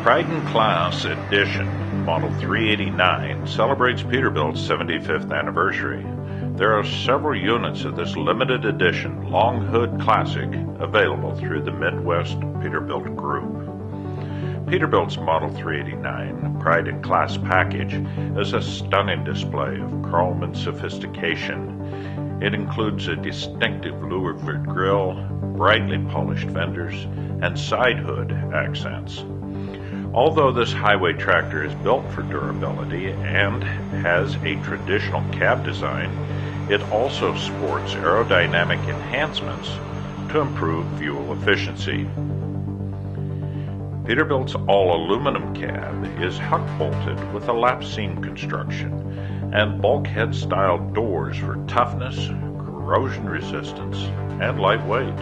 Pride in Class Edition Model 389 celebrates Peterbilt's 75th anniversary. There are several units of this limited edition long hood classic available through the Midwest Peterbilt Group. Peterbilt's Model 389 Pride in Class package is a stunning display of chrome and sophistication. It includes a distinctive louvered grille, brightly polished fenders, and side hood accents. Although this highway tractor is built for durability and has a traditional cab design, it also sports aerodynamic enhancements to improve fuel efficiency. Peterbilt's all-aluminum cab is huck-bolted with a lap seam construction and bulkhead-style doors for toughness, corrosion resistance, and lightweight.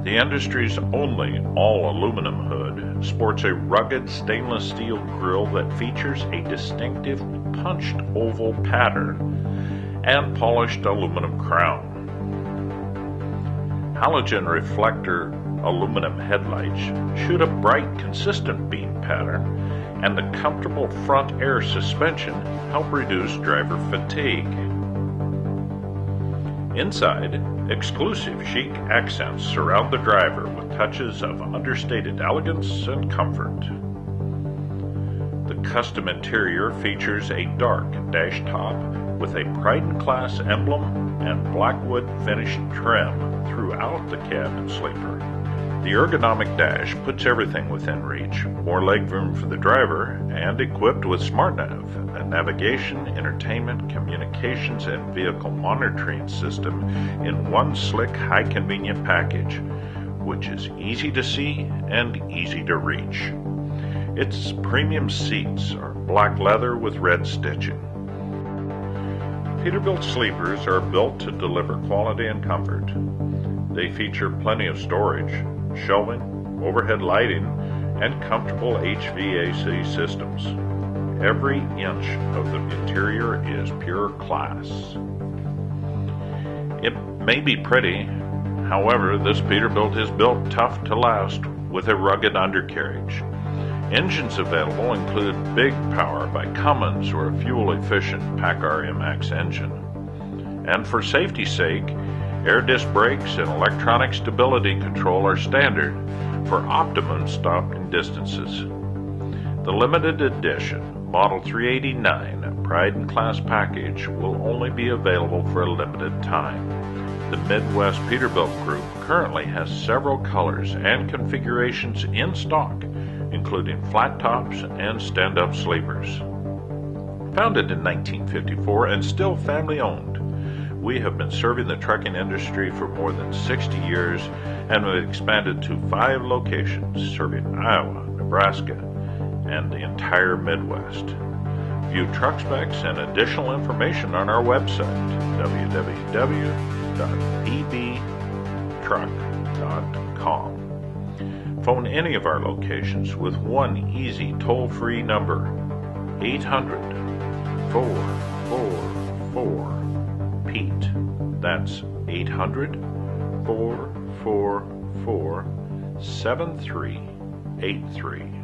The industry's only all-aluminum hood sports a rugged stainless steel grille that features a distinctive punched oval pattern and polished aluminum crown. Halogen reflector aluminum headlights shoot a bright, consistent beam pattern, and the comfortable front air suspension help reduce driver fatigue. Inside, exclusive chic accents surround the driver with touches of understated elegance and comfort. The custom interior features a dark dash top with a Pride in Class emblem and blackwood finished trim throughout the cab and sleeper. The ergonomic dash puts everything within reach, more legroom for the driver, and equipped with SmartNav, a navigation, entertainment, communications, and vehicle monitoring system in one slick, high-convenient package, which is easy to see and easy to reach. Its premium seats are black leather with red stitching. Peterbilt sleepers are built to deliver quality and comfort. They feature plenty of storage, shelving, overhead lighting, and comfortable HVAC systems. Every inch of the interior is pure class. It may be pretty, however, this Peterbilt is built tough to last with a rugged undercarriage. Engines available include Big Power by Cummins or a fuel-efficient PACCAR MX engine. And for safety's sake, air disc brakes and electronic stability control are standard for optimum stopping distances. The limited edition Model 389 Pride in Class package will only be available for a limited time. The Midwest Peterbilt Group currently has several colors and configurations in stock, including flat tops and stand-up sleepers. Founded in 1954 and still family-owned, we have been serving the trucking industry for more than 60 years and have expanded to 5 locations serving Iowa, Nebraska, and the entire Midwest. View truck specs and additional information on our website, www.pbtruck.com. Phone any of our locations with one easy toll-free number, 800-444-PETE. That's 800-444-7383.